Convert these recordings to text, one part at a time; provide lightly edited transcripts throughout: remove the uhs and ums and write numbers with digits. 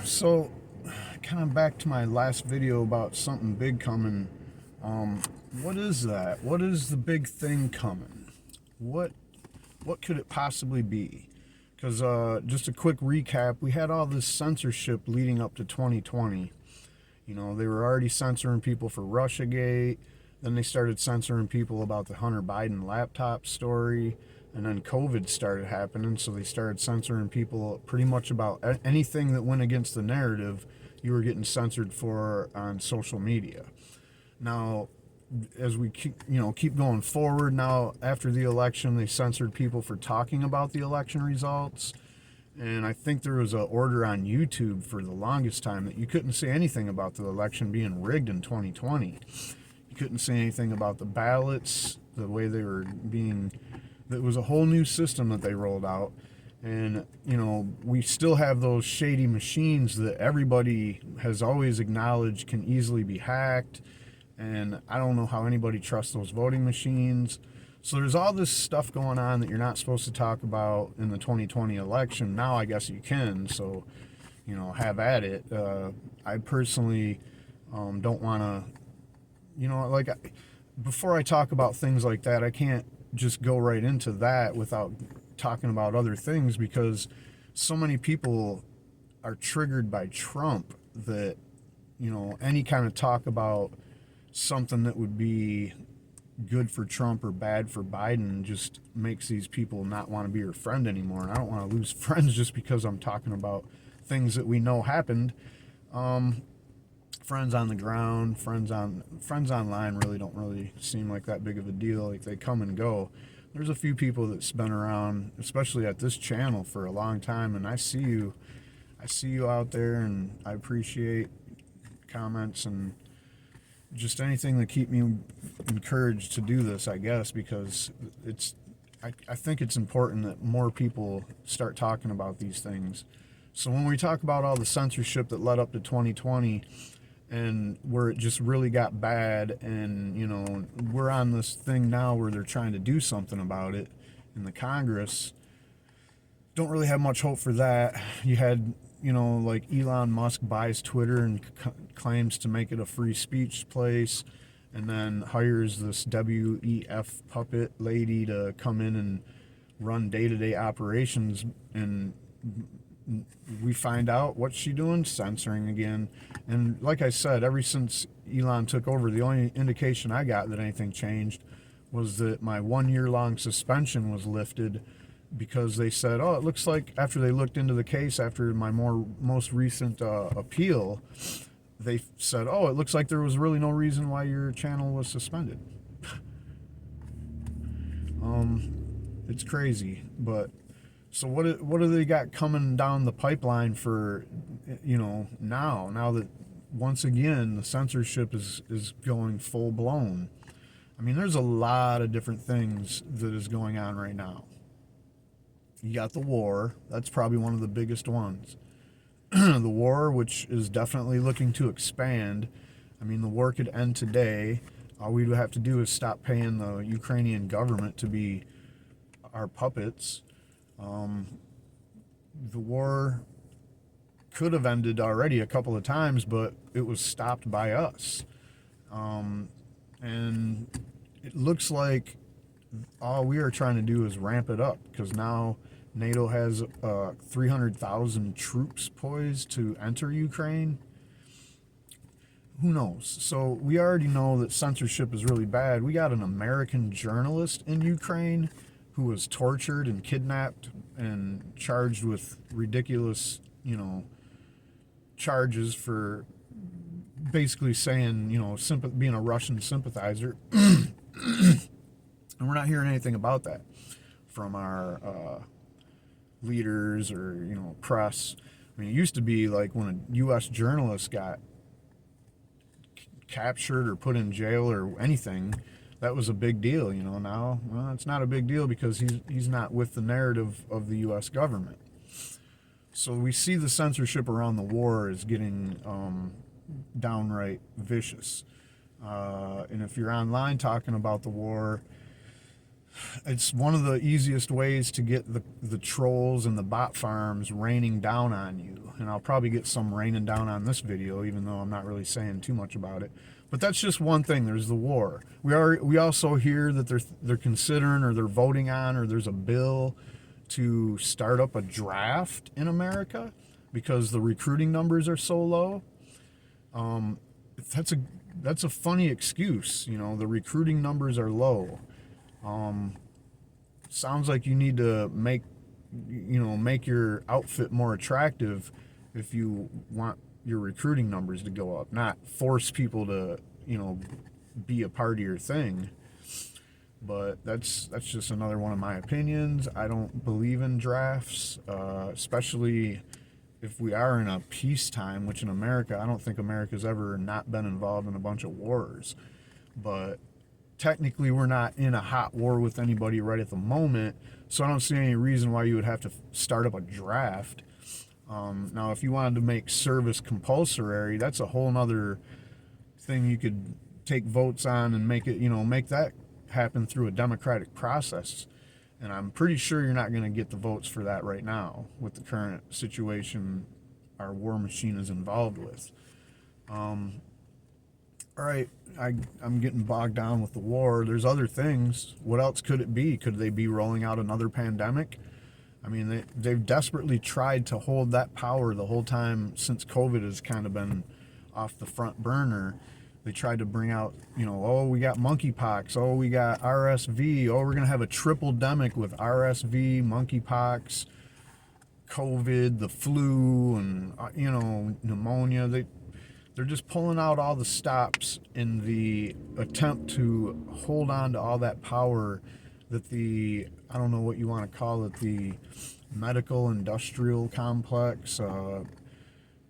So, kind of back to my last video about something big coming. What is that? What is the big thing coming? What what could it possibly be? Because just a quick recap, we had all this censorship leading up to 2020. You know, they were already censoring people for Russiagate. Then they started censoring people about the Hunter Biden laptop story. And then COVID started happening, so they started censoring people pretty much about anything that went against the narrative. You were getting censored for on social media. Now, as we keep going forward, now after the election, they censored people for talking about the election results. And I think there was an order on YouTube for the longest time that you couldn't say anything about the election being rigged in 2020. You couldn't say anything about the ballots, the way they were being. It was a whole new system that they rolled out. And, we still have those shady machines that everybody has always acknowledged can easily be hacked. And I don't know how anybody trusts those voting machines. So there's all this stuff going on that you're not supposed to talk about in the 2020 election. Now I guess you can, so, have at it. I personally don't want to, before I talk about things like that, I can't just go right into that without talking about other things, because so many people are triggered by Trump that, any kind of talk about something that would be good for Trump or bad for Biden just makes these people not want to be your friend anymore. And I don't want to lose friends just because I'm talking about things that we know happened. Friends on the ground, friends online really don't really seem like that big of a deal. Like, they come and go. There's a few people that's been around, especially at this channel, for a long time, and I see you out there, and I appreciate comments and just anything to keep me encouraged to do this, I guess, because I think it's important that more people start talking about these things. So when we talk about all the censorship that led up to 2020 and where it just really got bad, and we're on this thing now where they're trying to do something about it in the Congress, don't really have much hope for that. You had like Elon Musk buys Twitter and claims to make it a free speech place, and then hires this WEF puppet lady to come in and run day-to-day operations, and we find out what's she doing? Censoring again. And like I said, ever since Elon took over, the only indication I got that anything changed was that my 1-year-long suspension was lifted, because they said, it looks like, after they looked into the case after my most recent appeal, they said, it looks like there was really no reason why your channel was suspended. It's crazy. But so what do they got coming down the pipeline for, now that once again the censorship is going full blown? I mean, there's a lot of different things that is going on right now. You got the war. That's probably one of the biggest ones. The war, which is definitely looking to expand. I mean, the war could end today. All we would have to do is stop paying the Ukrainian government to be our puppets. The war could have ended already a couple of times, but it was stopped by us. And it looks like all we are trying to do is ramp it up, because now NATO has 300,000 troops poised to enter Ukraine. Who knows? So we already know that censorship is really bad. We got an American journalist in Ukraine who was tortured and kidnapped and charged with ridiculous, charges for basically saying, being a Russian sympathizer. And we're not hearing anything about that from our leaders or, press. I mean, it used to be like when a U.S. journalist got captured or put in jail or anything, that was a big deal. Now, well, it's not a big deal because he's not with the narrative of the U.S. government. So we see the censorship around the war is getting downright vicious. And if you're online talking about the war, It's one of the easiest ways to get the trolls and the bot farms raining down on you. And I'll probably get some raining down on this video, even though I'm not really saying too much about it. But that's just one thing. There's the war. We also hear that they're considering, or they're voting on, or there's a bill to start up a draft in America because the recruiting numbers are so low. That's a funny excuse. You know, the recruiting numbers are low. Sounds like you need to make your outfit more attractive if you want your recruiting numbers to go up, not force people to, be a part of your thing. But that's just another one of my opinions. I don't believe in drafts, especially if we are in a peacetime, which in America, I don't think America's ever not been involved in a bunch of wars. But technically, we're not in a hot war with anybody right at the moment, so I don't see any reason why you would have to start up a draft. Now, if you wanted to make service compulsory, that's a whole nother thing you could take votes on and make it, make that happen through a democratic process. And I'm pretty sure you're not going to get the votes for that right now with the current situation our war machine is involved with. All right, I'm getting bogged down with the war. There's other things. What else could it be? Could they be rolling out another pandemic? I mean, they've desperately tried to hold that power the whole time since COVID has kind of been off the front burner. They tried to bring out, oh, we got monkeypox. Oh, we got RSV. Oh, we're going to have a triple demic with RSV, monkeypox, COVID, the flu, and, pneumonia. They're just pulling out all the stops in the attempt to hold on to all that power that I don't know what you want to call it, the medical industrial complex,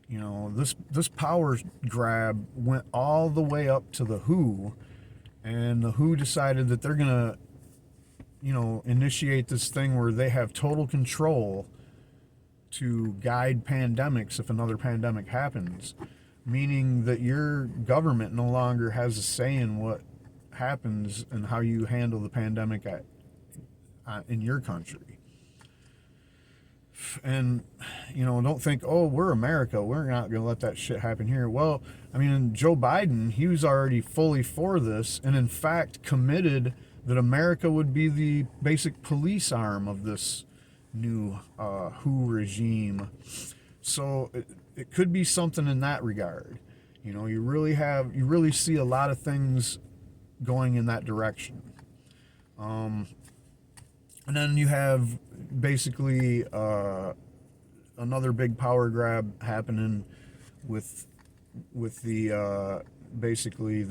this power grab went all the way up to the WHO, and the WHO decided that they're going to, initiate this thing where they have total control to guide pandemics if another pandemic happens. Meaning that your government no longer has a say in what happens and how you handle the pandemic in your country. And, don't think, oh, we're America, we're not going to let that shit happen here. Well, I mean, Joe Biden, he was already fully for this, and in fact committed that America would be the basic police arm of this new WHO regime. So it could be something in that regard. You really see a lot of things going in that direction. And then you have basically another big power grab happening with the basically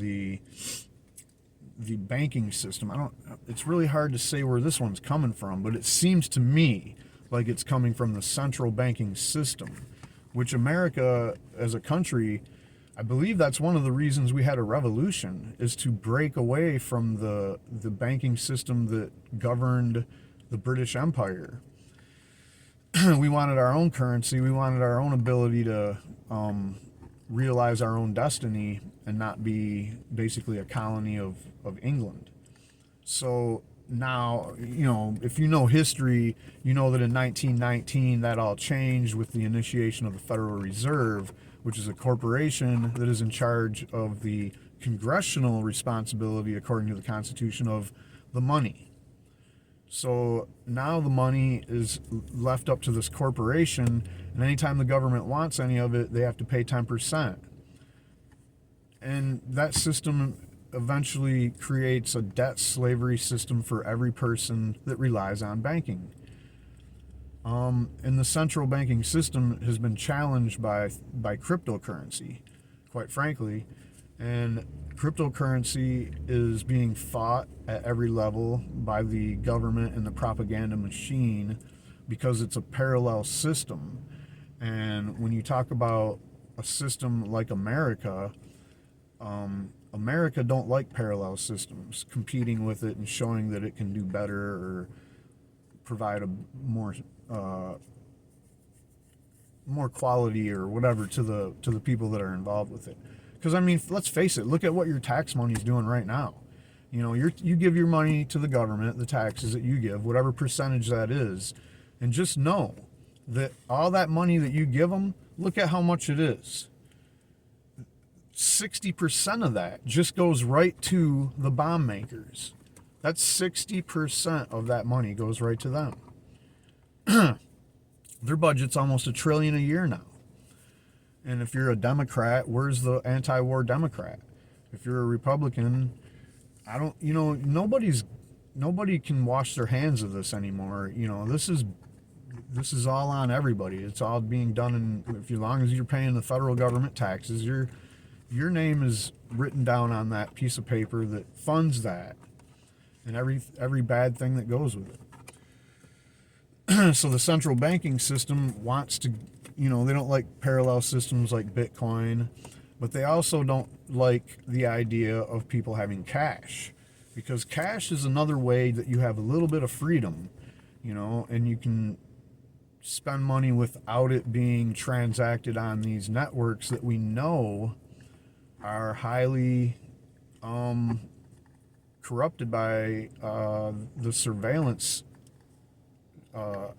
the banking system. It's really hard to say where this one's coming from, but it seems to me like it's coming from the central banking system, which America as a country, I believe that's one of the reasons we had a revolution, is to break away from the banking system that governed the British Empire. We wanted our own currency. We wanted our own ability to realize our own destiny and not be basically a colony of England. So now, if you know history, you know that in 1919 that all changed with the initiation of the Federal Reserve, which is a corporation that is in charge of the congressional responsibility, according to the Constitution, of the money. So now the money is left up to this corporation, and anytime the government wants any of it, they have to pay 10%. And that system eventually creates a debt slavery system for every person that relies on banking. And the central banking system has been challenged by cryptocurrency, quite frankly. And cryptocurrency is being fought at every level by the government and the propaganda machine because it's a parallel system. And when you talk about a system like America, America don't like parallel systems competing with it and showing that it can do better or provide a more quality or whatever to the people that are involved with it. Because I mean, let's face it, look at what your tax money is doing right now. You know, you give your money to the government, the taxes that you give, whatever percentage that is, and just know that all that money that you give them, look at how much it is. 60% of that just goes right to the bomb makers. That's 60% of that money goes right to them. Their budget's almost $1 trillion a year now. And if you're a Democrat, where's the anti-war Democrat? If you're a Republican, nobody can wash their hands of this anymore. You know, this is all on everybody. It's all being done, and as long as you're paying the federal government taxes, your name is written down on that piece of paper that funds that, and every bad thing that goes with it. So the central banking system wants to, they don't like parallel systems like Bitcoin, but they also don't like the idea of people having cash, because cash is another way that you have a little bit of freedom, and you can spend money without it being transacted on these networks that we know are highly corrupted by the surveillance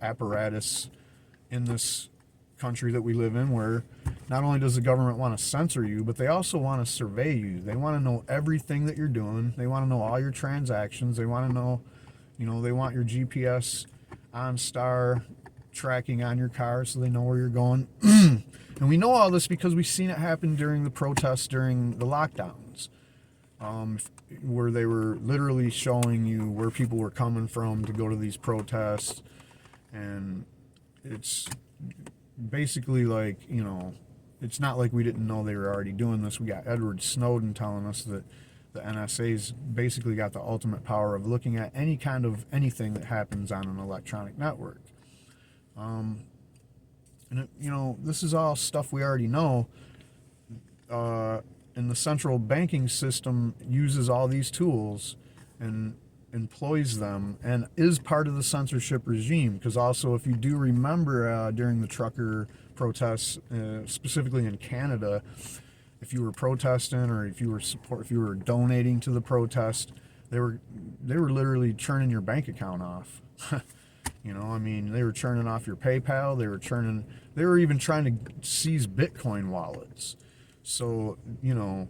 apparatus in this country that we live in, where not only does the government want to censor you, but they also want to survey you. They want to know everything that you're doing. They want to know all your transactions. They want to know, they want your GPS OnStar tracking on your car so they know where you're going. And we know all this because we've seen it happen during the protests, during the lockdowns, where they were literally showing you where people were coming from to go to these protests. And it's basically like, it's not like we didn't know they were already doing this. We got Edward Snowden telling us that the NSA's basically got the ultimate power of looking at any kind of anything that happens on an electronic network. And this is all stuff we already know. And the central banking system uses all these tools and employs them and is part of the censorship regime. Because also, if you do remember during the trucker protests, specifically in Canada, if you were protesting or if you were donating to the protest, they were literally churning your bank account off. They were churning off your PayPal. They were even trying to seize Bitcoin wallets. So, the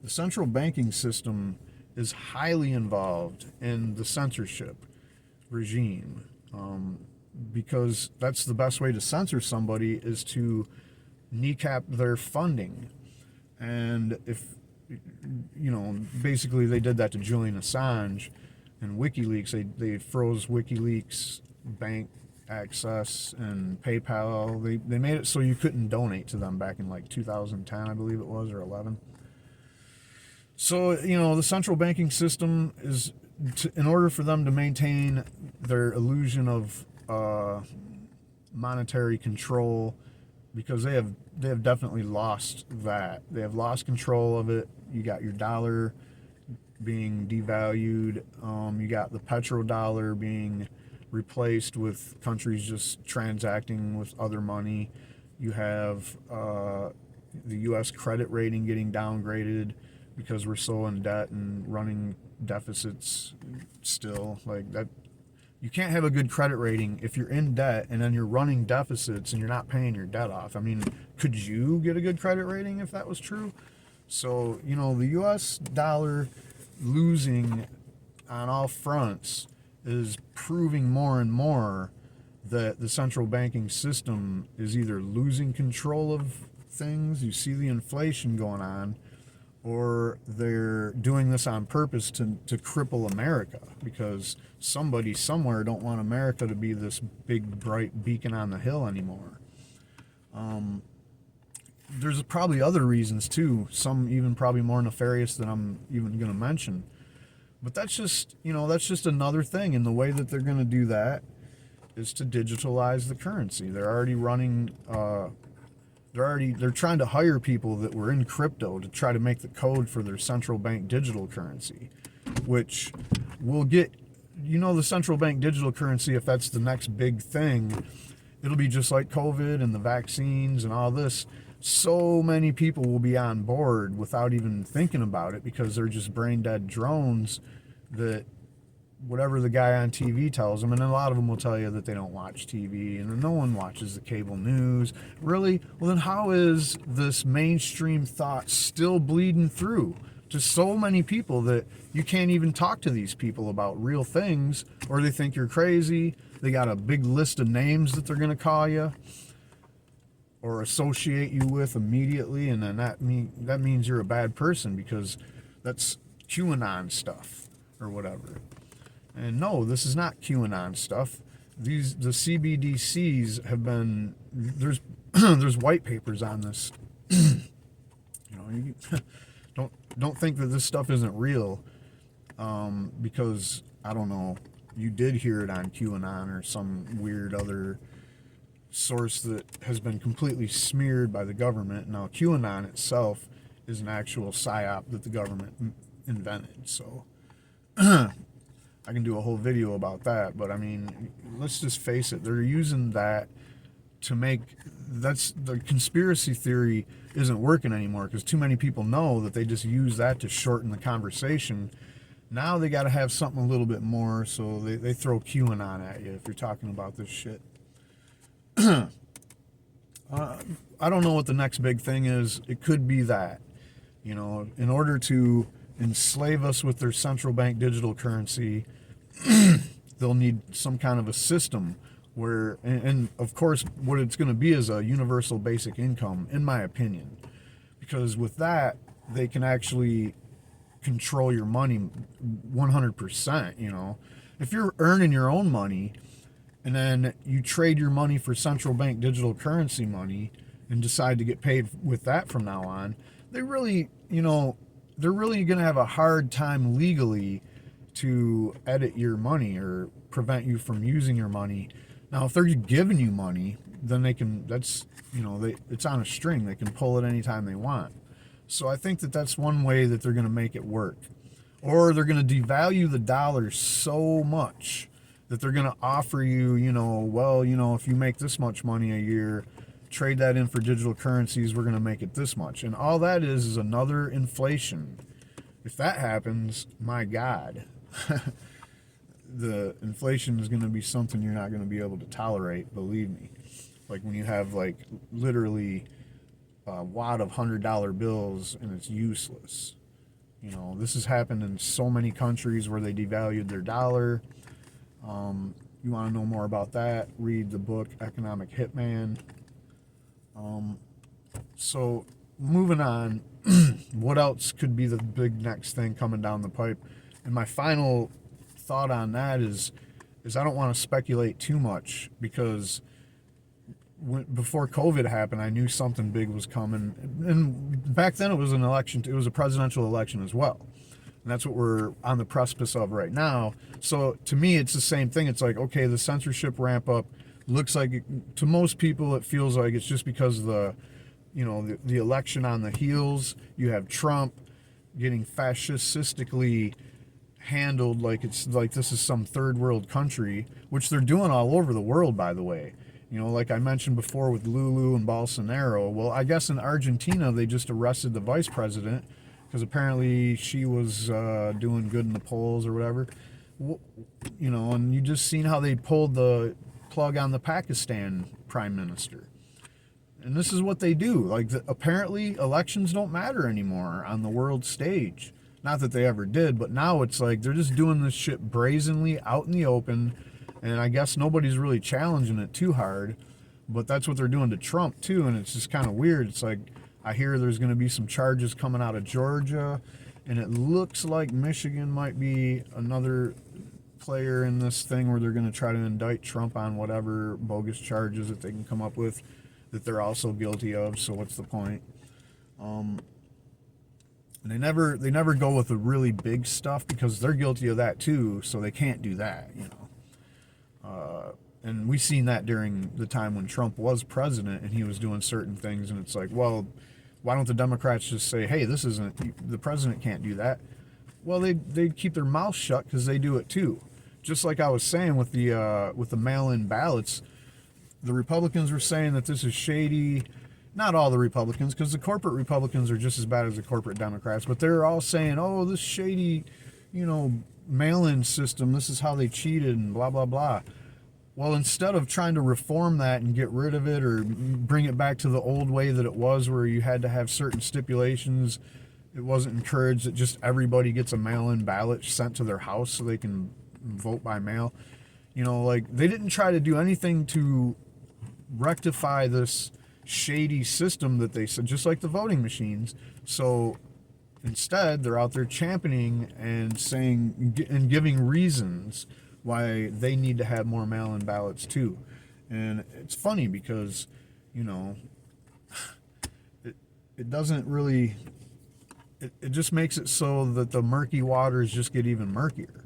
central banking system is highly involved in the censorship regime, because that's the best way to censor somebody, is to kneecap their funding. And if, basically they did that to Julian Assange and WikiLeaks. They froze WikiLeaks bank access and PayPal. They made it so you couldn't donate to them back in like 2010, I believe it was, or 11. So, the central banking system is, in order for them to maintain their illusion of monetary control, because they have definitely lost that. They have lost control of it. You got your dollar being devalued. You got the petrodollar being replaced with countries just transacting with other money. You have the U.S. credit rating getting downgraded because we're so in debt and running deficits still. Like that, you can't have a good credit rating if you're in debt and then you're running deficits and you're not paying your debt off. I mean, could you get a good credit rating if that was true? So, the U.S. dollar losing on all fronts is proving more and more that the central banking system is either losing control of things. You see the inflation going on, or they're doing this on purpose to cripple America, because somebody somewhere don't want America to be this big bright beacon on the hill anymore. There's probably other reasons too, some even probably more nefarious than I'm even going to mention. But that's just another thing. And the way that they're going to do that is to digitalize the currency. They're already running, they're trying to hire people that were in crypto to try to make the code for their central bank digital currency, which will get, the central bank digital currency, if that's the next big thing, it'll be just like COVID and the vaccines and all this. So many people will be on board without even thinking about it, because they're just brain dead drones that whatever the guy on TV tells them, and a lot of them will tell you that they don't watch TV and no one watches the cable news. Really? Well, then how is this mainstream thought still bleeding through to so many people that you can't even talk to these people about real things, or they think you're crazy? They got a big list of names that they're going to call you or associate you with immediately, and then that means you're a bad person because that's QAnon stuff or whatever. And no, this is not QAnon stuff. The CBDCs have been, there's white papers on this. You don't think that this stuff isn't real, because I don't know, you did hear it on QAnon or some weird other source that has been completely smeared by the government. Now QAnon itself is an actual psyop that the government invented, so I can do a whole video about that. But I mean, let's just face it, they're using that to make, that's the conspiracy theory isn't working anymore because too many people know that they just use that to shorten the conversation. Now they got to have something a little bit more, so they throw QAnon at you if you're talking about this shit. I don't know what the next big thing is. It could be that, in order to enslave us with their central bank digital currency, they'll need some kind of a system where, and of course what it's going to be is a universal basic income, in my opinion, because with that they can actually control your money 100%. If you're earning your own money and then you trade your money for central bank digital currency money and decide to get paid with that from now on, they're really going to have a hard time legally to edit your money or prevent you from using your money. Now, if they're giving you money, then they can, it's on a string. They can pull it anytime they want. So I think that that's one way that they're going to make it work. Or they're going to devalue the dollar so much that they're going to offer you, if you make this much money a year, trade that in for digital currencies, we're going to make it this much. And all that is another inflation. If that happens, my God, the inflation is going to be something you're not going to be able to tolerate, believe me. Like when you have literally a wad of $100 bills and it's useless. This has happened in so many countries where they devalued their dollar. You want to know more about that, read the book Economic Hitman. So moving on, what else could be the big next thing coming down the pipe? And my final thought on that is I don't want to speculate too much, because before COVID happened, I knew something big was coming. And back then it was an election, it was a presidential election as well. And that's what we're on the precipice of right now. So to me, it's the same thing. It's like, okay, the censorship ramp up looks like, to most people, it feels like it's just because of the election on the heels. You have Trump getting fascistically handled like it's like this is some third world country, which they're doing all over the world, by the way. Like I mentioned before with Lulu and Bolsonaro. Well, I guess in Argentina, they just arrested the vice president because apparently she was doing good in the polls or whatever. And you just seen how they pulled the plug on the Pakistan prime minister. And this is what they do. Apparently elections don't matter anymore on the world stage. Not that they ever did, but now it's like they're just doing this shit brazenly out in the open. And I guess nobody's really challenging it too hard, but that's what they're doing to Trump too. And it's just kind of weird. It's like, I hear there's going to be some charges coming out of Georgia, and it looks like Michigan might be another player in this thing where they're going to try to indict Trump on whatever bogus charges that they can come up with that they're also guilty of. So what's the point? And they never go with the really big stuff because they're guilty of that too. So they can't do that, and we seen that during the time when Trump was president and he was doing certain things. And it's like, well, why don't the Democrats just say, hey, this isn't, the president can't do that? Well, they keep their mouth shut because they do it too. Just like I was saying with the mail-in ballots, the Republicans were saying that this is shady. Not all the Republicans, because the corporate Republicans are just as bad as the corporate Democrats, but they're all saying, oh, this shady mail-in system, this is how they cheated and blah blah blah. Well, instead of trying to reform that and get rid of it or bring it back to the old way that it was, where you had to have certain stipulations, it wasn't encouraged that just everybody gets a mail-in ballot sent to their house so they can vote by mail. Like, they didn't try to do anything to rectify this shady system that they said, just like the voting machines. So instead, they're out there championing and saying and giving reasons why they need to have more mail-in ballots too. And it's funny because, it doesn't really, it just makes it so that the murky waters just get even murkier.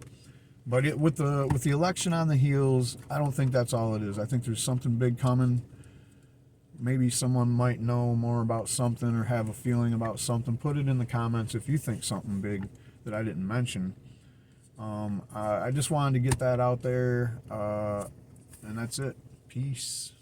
But with the election on the heels, I don't think that's all it is. I think there's something big coming. Maybe someone might know more about something or have a feeling about something. Put it in the comments if you think something big that I didn't mention. I just wanted to get that out there, and that's it. Peace.